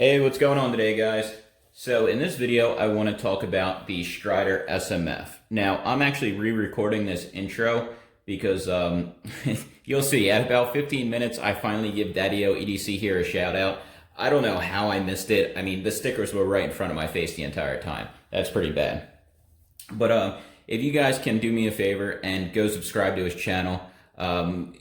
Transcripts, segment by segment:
Hey, what's going on today, guys? So in this video, I want to talk about the Strider SMF. Now, I'm actually re-recording this intro because you'll see, at about 15 minutes, I finally give Daddy-O EDC here a shout out. I don't know how I missed it. I mean, the stickers were right in front of my face the entire time. That's pretty bad. But if you guys can do me a favor and go subscribe to his channel,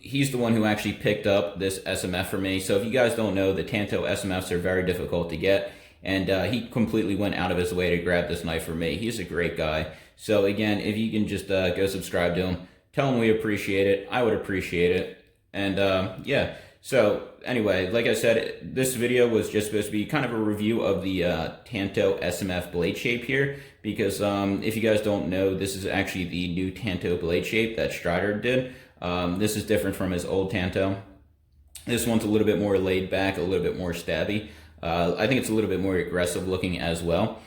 he's the one who actually picked up this SMF for me. So if you guys don't know, the Tanto SMFs are very difficult to get, and he completely went out of his way to grab this knife for me. He's a great guy. So again, if you can just go subscribe to him, tell him we appreciate it. I would appreciate it. And yeah, so anyway, like I said, this video was just supposed to be kind of a review of the Tanto SMF blade shape here, because if you guys don't know, this is actually the new Tanto blade shape that Strider did. This is different from his old Tanto. This one's a little bit more laid back, a little bit more stabby. I think it's a little bit more aggressive looking as well.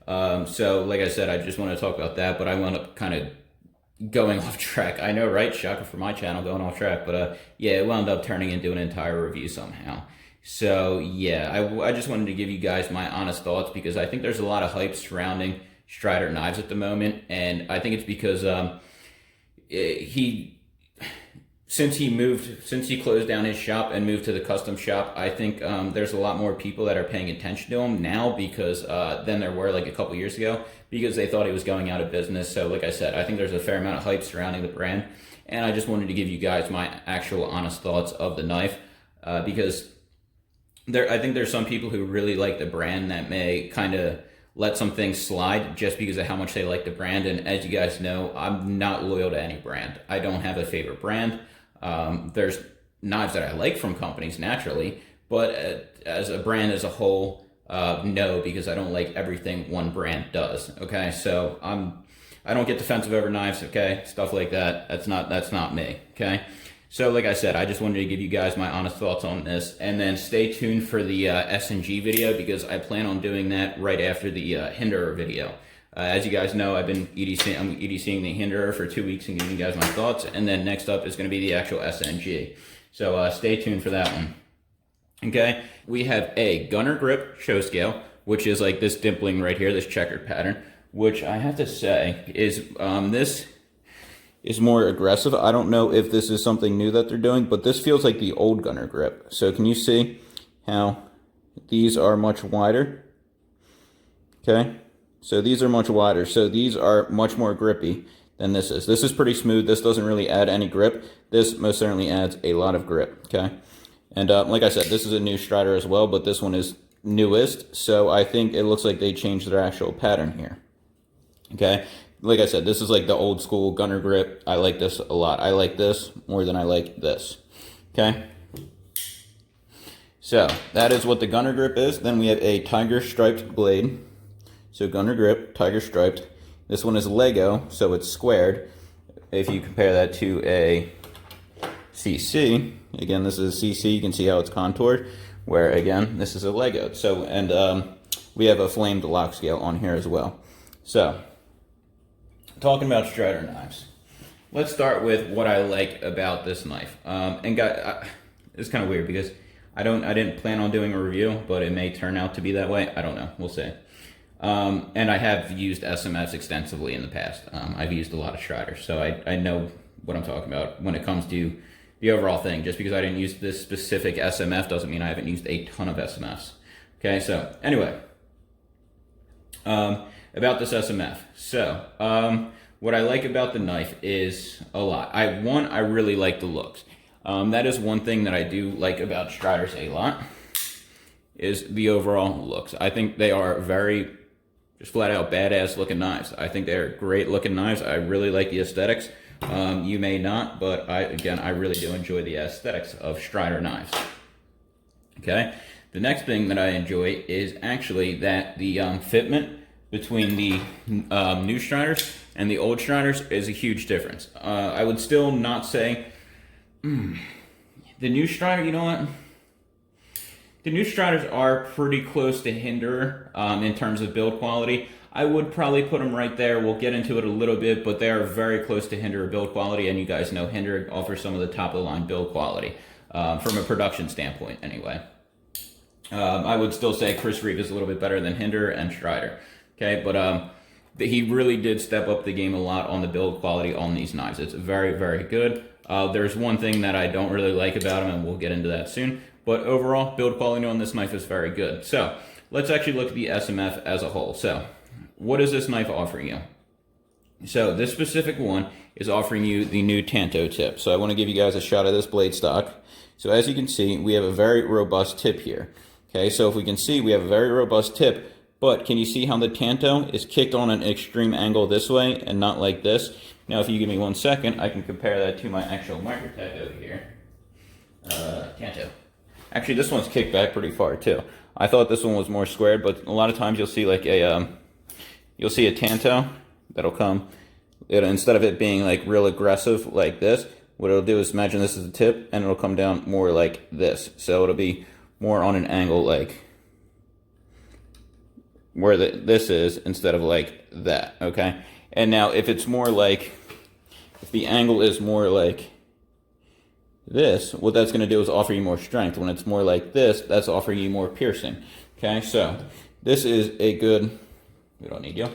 So like I said, I just want to talk about that, but I wound up kind of going off track. I know, right? Shocker for my channel, going off track. But yeah, it wound up turning into an entire review somehow. So yeah, I just wanted to give you guys my honest thoughts, because I think there's a lot of hype surrounding Strider knives at the moment. And I think it's because since he closed down his shop and moved to the custom shop, I think there's a lot more people that are paying attention to him now, because than there were like a couple years ago, because they thought he was going out of business. So like I said, I think there's a fair amount of hype surrounding the brand, and I just wanted to give you guys my actual honest thoughts of the knife, because I think there's some people who really like the brand that may kind of let some things slide just because of how much they like the brand. And as you guys know, I'm not loyal to any brand. I don't have a favorite brand. There's knives that I like from companies naturally, but as a brand as a whole, no, because I don't like everything one brand does. Okay, so I don't get defensive over knives. Okay, stuff like that. That's not me. Okay, so like I said, I just wanted to give you guys my honest thoughts on this, and then stay tuned for the S&G video, because I plan on doing that right after the Hinderer video. As you guys know, I'm EDCing the Hinderer for 2 weeks and giving you guys my thoughts, and then next up is going to be the actual SNG. So stay tuned for that one. Okay, we have a gunner grip show scale, which is like this dimpling right here, this checkered pattern, which I have to say is this is more aggressive. I don't know if this is something new that they're doing, but this feels like the old gunner grip. So can you see how these are much wider? Okay. So these are much wider. So these are much more grippy than this is. This is pretty smooth. This doesn't really add any grip. This most certainly adds a lot of grip, okay? And like I said, this is a new Strider as well, but this one is newest. So I think it looks like they changed their actual pattern here, okay? Like I said, this is like the old school gunner grip. I like this a lot. I like this more than I like this, okay? So that is what the gunner grip is. Then we have a tiger striped blade. So gunner grip, tiger striped. This one is Lego, so it's squared. If you compare that to a CC, again, this is a CC, you can see how it's contoured, where again, this is a Lego. So, and we have a flamed lock scale on here as well. So, talking about Strider knives, let's start with what I like about this knife. And it's kind of weird because I didn't plan on doing a review, but it may turn out to be that way. I don't know, we'll see. And I have used SMFs extensively in the past. I've used a lot of Striders, so I know what I'm talking about when it comes to the overall thing. Just because I didn't use this specific SMF doesn't mean I haven't used a ton of SMFs. Okay, so anyway, about this SMF. So what I like about the knife is a lot. I really like the looks. That is one thing that I do like about Striders a lot, is the overall looks. I think they are very just flat out badass looking knives. I think they're great looking knives. I really like the aesthetics. You may not, but I really do enjoy the aesthetics of Strider knives. Okay, the next thing that I enjoy is actually that the fitment between the new Striders and the old Striders is a huge difference. I would still not say the new Strider, you know what? The new Striders are pretty close to Hinderer in terms of build quality. I would probably put them right there. We'll get into it a little bit, but they are very close to Hinderer build quality, and you guys know Hinderer offers some of the top of the line build quality from a production standpoint anyway. I would still say Chris Reeve is a little bit better than Hinder and Strider. Okay, but he really did step up the game a lot on the build quality on these knives. It's very, very good. There's one thing that I don't really like about him, and we'll get into that soon. But overall, build quality on this knife is very good. So let's actually look at the SMF as a whole. So what is this knife offering you? So this specific one is offering you the new Tanto tip. So I want to give you guys a shot of this blade stock. So as you can see, we have a very robust tip here. Okay, so if we can see, we have a very robust tip, but can you see how the Tanto is kicked on an extreme angle this way and not like this? Now, if you give me 1 second, I can compare that to my actual Microtech over here. Tanto. Actually, this one's kicked back pretty far too. I thought this one was more squared, but a lot of times you'll see like a, you'll see a Tanto that'll come, instead of it being like real aggressive like this, what it'll do is imagine this is the tip and it'll come down more like this. So it'll be more on an angle like where this is instead of like that, okay? And now if it's more like, if the angle is more like this, what that's going to do is offer you more strength. When it's more like this, that's offering you more piercing, okay? So this is a good, we don't need you.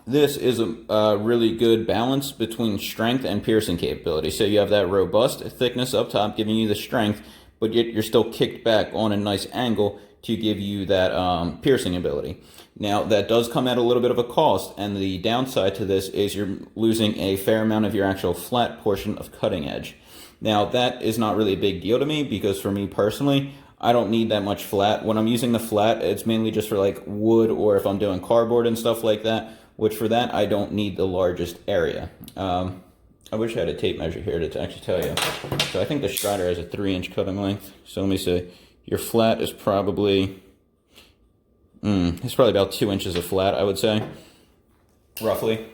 This is a really good balance between strength and piercing capability. So you have that robust thickness up top giving you the strength, but yet you're still kicked back on a nice angle to give you that piercing ability. Now, that does come at a little bit of a cost, and the downside to this is you're losing a fair amount of your actual flat portion of cutting edge. Now, that is not really a big deal to me, because for me personally, I don't need that much flat. When I'm using the flat, it's mainly just for like wood, or if I'm doing cardboard and stuff like that, which for that, I don't need the largest area. I wish I had a tape measure here to actually tell you. So I think the Strider has a 3-inch cutting length. So let me see. Your flat is probably, it's probably about 2 inches of flat, I would say, roughly.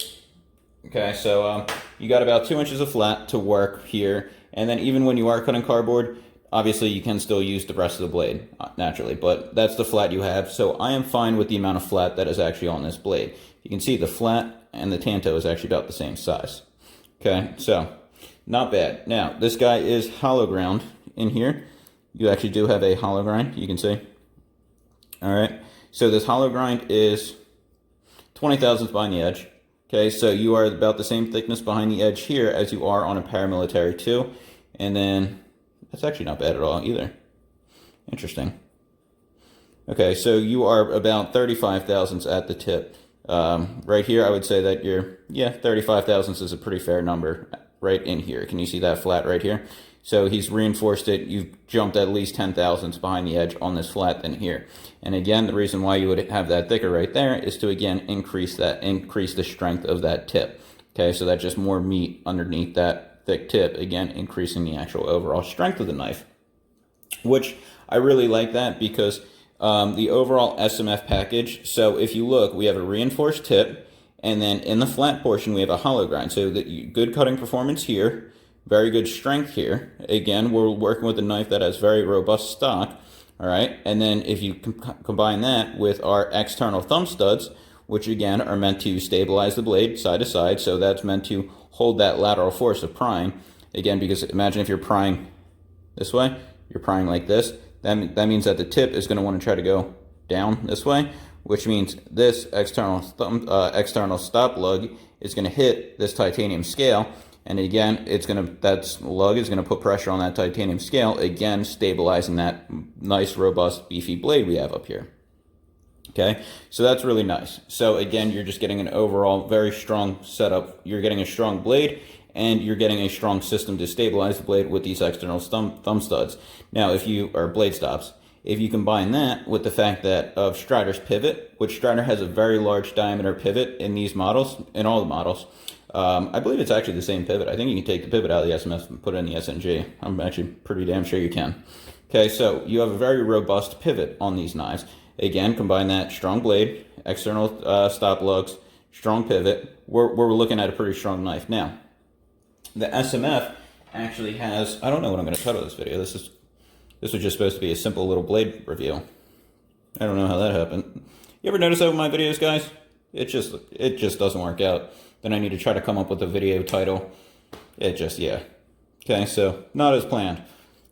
Okay, so you got about 2 inches of flat to work here. And then even when you are cutting cardboard, obviously you can still use the rest of the blade, naturally. But that's the flat you have. So I am fine with the amount of flat that is actually on this blade. You can see the flat and the Tanto is actually about the same size. Okay, so not bad. Now, this guy is hollow ground in here. You actually do have a hollow grind, you can see. All right, so this hollow grind is 20 thousandths behind the edge. Okay, so you are about the same thickness behind the edge here as you are on a paramilitary 2. And then, that's actually not bad at all either. Interesting. Okay, so you are about 35 thousandths at the tip. Right here, I would say that you're, 35 thousandths is a pretty fair number right in here. Can you see that flat right here? So he's reinforced it. You've jumped at least 10 thousandths behind the edge on this flat than here. And again, the reason why you would have that thicker right there is to, again, increase the strength of that tip. Okay, so that's just more meat underneath that thick tip, again, increasing the actual overall strength of the knife, which I really like that because the overall SMF package, so if you look, we have a reinforced tip, and then in the flat portion, we have a hollow grind. So good cutting performance here, very good strength here. Again, we're working with a knife that has very robust stock, all right? And then if you combine that with our external thumb studs, which again are meant to stabilize the blade side to side, so that's meant to hold that lateral force of prying. Again, because imagine if you're prying this way, you're prying like this, that means that the tip is going to want to try to go down this way, which means this external stop lug is going to hit this titanium scale, and again, that lug is going to put pressure on that titanium scale, again stabilizing that nice, robust, beefy blade we have up here. Okay, so that's really nice. So again, you're just getting an overall very strong setup. You're getting a strong blade, and you're getting a strong system to stabilize the blade with these external thumb studs. Now, blade stops. If you combine that with the fact that of Strider's pivot, which Strider has a very large diameter pivot in these models, in all the models. I believe it's actually the same pivot. I think you can take the pivot out of the SMF and put it in the SNG. I'm actually pretty damn sure you can. Okay, so you have a very robust pivot on these knives. Again, combine that strong blade, external stop lugs, strong pivot. We're looking at a pretty strong knife. Now, the SMF actually has, I don't know what I'm going to title this video. This was just supposed to be a simple little blade review. I don't know how that happened. You ever notice that with my videos, guys? It just doesn't work out. Then I need to try to come up with a video title. Yeah. Okay, so not as planned.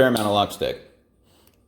fair amount of lock stick.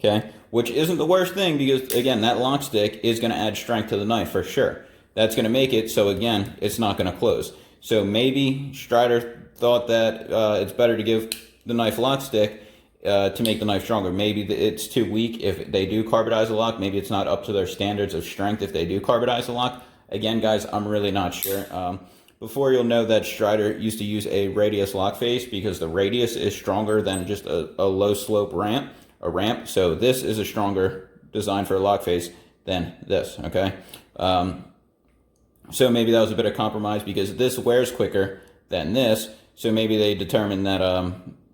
Okay, which isn't the worst thing because, again, that lock stick is going to add strength to the knife for sure. That's going to make it so, again, it's not going to close. So maybe Strider thought that it's better to give the knife lock stick to make the knife stronger. Maybe it's too weak if they do carbonize a lock. Maybe it's not up to their standards of strength if they do carbonize a lock. Again, guys, I'm really not sure. Before, you'll know that Strider used to use a radius lock face because the radius is stronger than just a low slope ramp. So this is a stronger design for a lock face than this, okay? So maybe that was a bit of compromise because this wears quicker than this. So maybe they determined that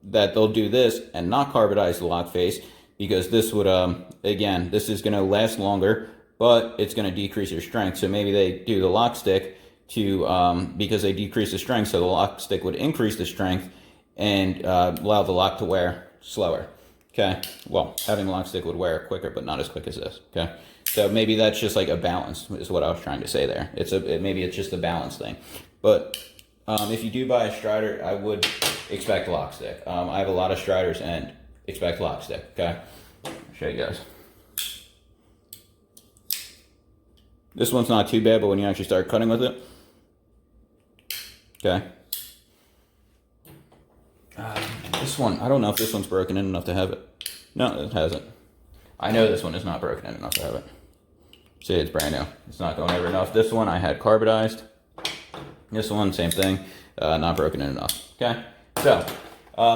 that they'll do this and not carbonize the lock face because this would, again, this is going to last longer, but it's going to decrease your strength. So maybe they do the lock stick to, because they decrease the strength, so the lock stick would increase the strength and allow the lock to wear slower. Okay, well, having a lock stick would wear quicker, but not as quick as this. Okay, so maybe that's just like a balance, is what I was trying to say there. Maybe it's just a balance thing. But if you do buy a Strider, I would expect lock stick. I have a lot of Striders and expect lock stick. Okay, I'll show you guys. This one's not too bad, but when you actually start cutting with it, okay. This one, I don't know if this one's broken in enough to have it. No, it hasn't. I know this one is not broken in enough to have it. See, it's brand new. It's not going over enough. This one I had carbonized. This one, same thing, not broken in enough. Okay, so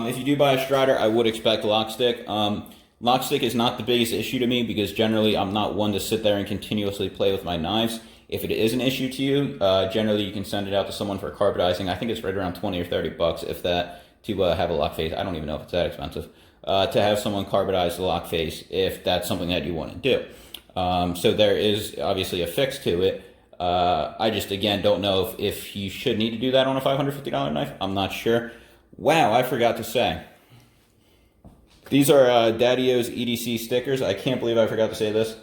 if you do buy a Strider, I would expect lock stick. Lock stick is not the biggest issue to me because generally I'm not one to sit there and continuously play with my knives. If it is an issue to you, generally you can send it out to someone for carbonizing. I think it's right around 20 or 30 bucks, if that, to have a lock face. I don't even know if it's that expensive. To have someone carbonize the lock face if that's something that you want to do. So there is obviously a fix to it. I just, again, don't know if you should need to do that on a $550 knife. I'm not sure. Wow, I forgot to say. These are Daddy-O's EDC stickers. I can't believe I forgot to say this.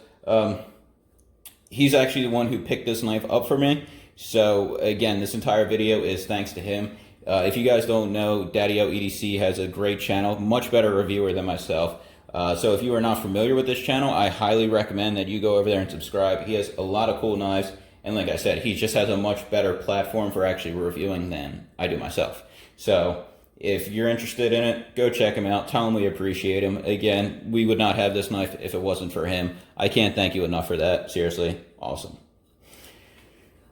He's actually the one who picked this knife up for me. So, again, this entire video is thanks to him. If you guys don't know, Daddy-O EDC has a great channel, much better reviewer than myself. So if you are not familiar with this channel, I highly recommend that you go over there and subscribe. He has a lot of cool knives, and like I said, he just has a much better platform for actually reviewing than I do myself. So if you're interested in it, go check him out. Tell him we appreciate him. Again, we would not have this knife if it wasn't for him. I can't thank you enough for that. Seriously, awesome.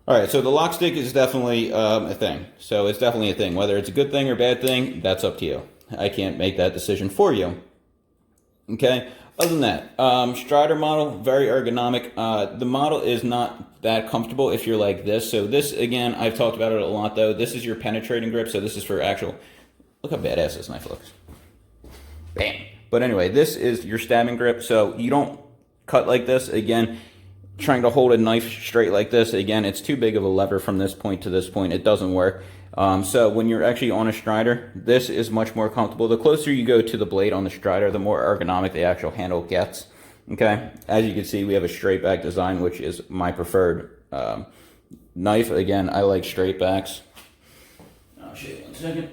All right, so the lock stick is definitely a thing. So it's definitely a thing. Whether it's a good thing or bad thing, that's up to you. I can't make that decision for you. Okay, other than that, Strider model, very ergonomic. The model is not that comfortable if you're like this. So this, again, I've talked about it a lot though. This is your penetrating grip, so this is for actual, look how badass this knife looks. Bam. But anyway, this is your stabbing grip, so you don't cut like this. Again, trying to hold a knife straight like this, again, it's too big of a lever from this point to this point. It doesn't work. So when you're actually on a Strider, this is much more comfortable. The closer you go to the blade on the Strider, the more ergonomic the actual handle gets. Okay, as you can see, we have a straight back design, which is my preferred knife. Again, I like straight backs. I'll show you in a second.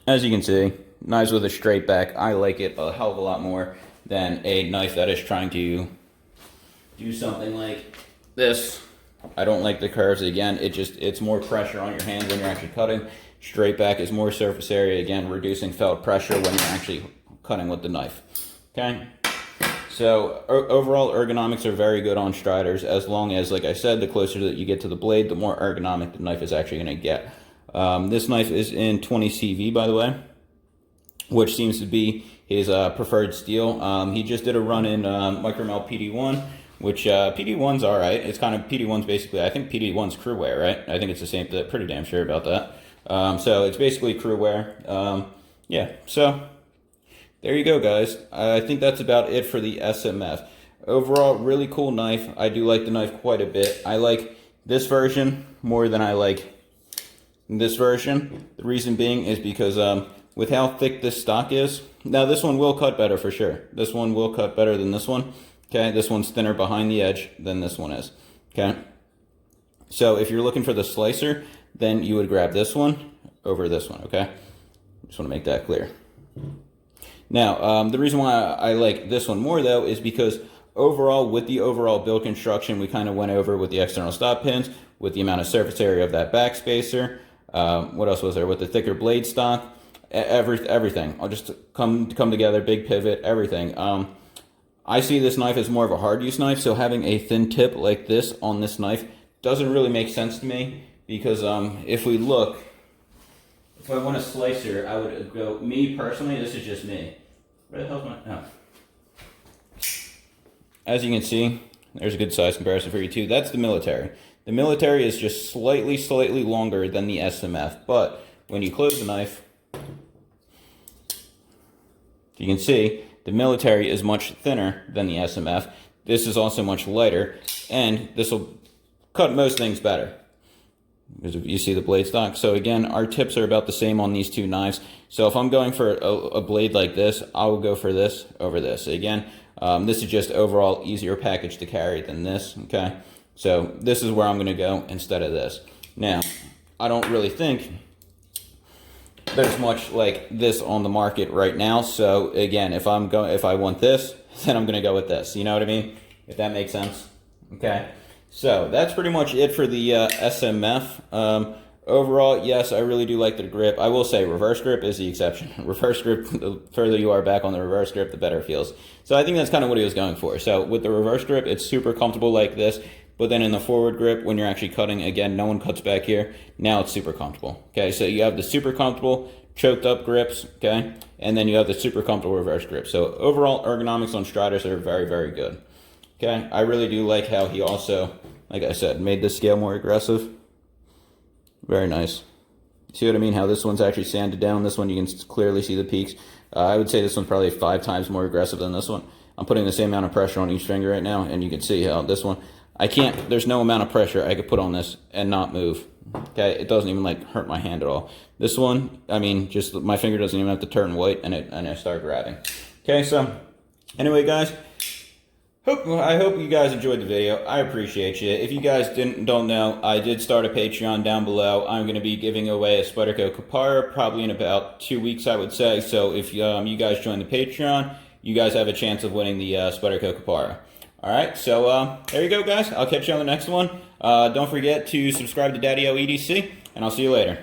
As you can see, knives with a straight back, I like it a hell of a lot more than a knife that is trying to do something like this. I don't like the curves. Again, it's more pressure on your hand when you're actually cutting. Straight back is more surface area, again, reducing felt pressure when you're actually cutting with the knife. Okay? So overall ergonomics are very good on Striders, as long as, like I said, the closer that you get to the blade, the more ergonomic the knife is actually going to get. This knife is in 20 CV, by the way, which seems to be his preferred steel. He just did a run in Micromel PD1, which PD1's all right. It's kind of, PD1's basically, I think PD1's crew wear, right? I think it's the same, pretty damn sure about that. So it's basically crew wear. Yeah, so there you go, guys. I think that's about it for the SMF. Overall, really cool knife. I do like the knife quite a bit. I like this version more than I like this version. The reason being is because with how thick this stock is, now this one will cut better for sure. This one will cut better than this one. Okay, this one's thinner behind the edge than this one is. Okay, so if you're looking for the slicer, then you would grab this one over this one, okay? Just want to make that clear. Now, the reason why I like this one more, though, is because overall, with the overall build construction, we kind of went over with the external stop pins, with the amount of surface area of that backspacer. What else was there? With the thicker blade stock, everything. I'll just come together, big pivot, everything. I see this knife as more of a hard use knife, so having a thin tip like this on this knife doesn't really make sense to me, because if we look, if I want a slicer, I would go, me personally, this is just me. Where the hell's my, oh. As you can see, there's a good size comparison for you too. That's the military. The military is just slightly longer than the SMF, but when you close the knife, you can see the military is much thinner than the SMF. This is also much lighter, and this will cut most things better, because if you see the blade stock. So again, our tips are about the same on these two knives. So if I'm going for a blade like this, I will go for this over this. Again, this is just overall easier package to carry than this, okay? So this is where I'm gonna go instead of this. Now, I don't really think there's much like this on the market right now. So again, if I want this, then I'm gonna go with this. You know what I mean? If that makes sense. Okay. So that's pretty much it for the SMF. Overall, yes, I really do like the grip. I will say reverse grip is the exception. Reverse grip, the further you are back on the reverse grip, the better it feels. So I think that's kind of what he was going for. So with the reverse grip, it's super comfortable like this. But then in the forward grip, when you're actually cutting, again, no one cuts back here. Now it's super comfortable. Okay, so you have the super comfortable choked up grips, okay? And then you have the super comfortable reverse grip. So overall, ergonomics on Striders are very, very good. Okay, I really do like how he also, like I said, made this scale more aggressive. Very nice. See what I mean? How this one's actually sanded down. This one, you can clearly see the peaks. I would say this one's probably 5 times more aggressive than this one. I'm putting the same amount of pressure on each finger right now, and you can see how this one, there's no amount of pressure I could put on this and not move. Okay, it doesn't even like hurt my hand at all. This one, I mean, just my finger doesn't even have to turn white, and I start grabbing. Okay, so anyway, guys, I hope you guys enjoyed the video. I appreciate you. If you guys don't know, I did start a Patreon down below. I'm going to be giving away a Spyderco Kapara probably in about 2 weeks, I would say. So if you guys join the Patreon, you guys have a chance of winning the Spyderco Kapara. All right, so there you go, guys. I'll catch you on the next one. Don't forget to subscribe to Daddy-O EDC, and I'll see you later.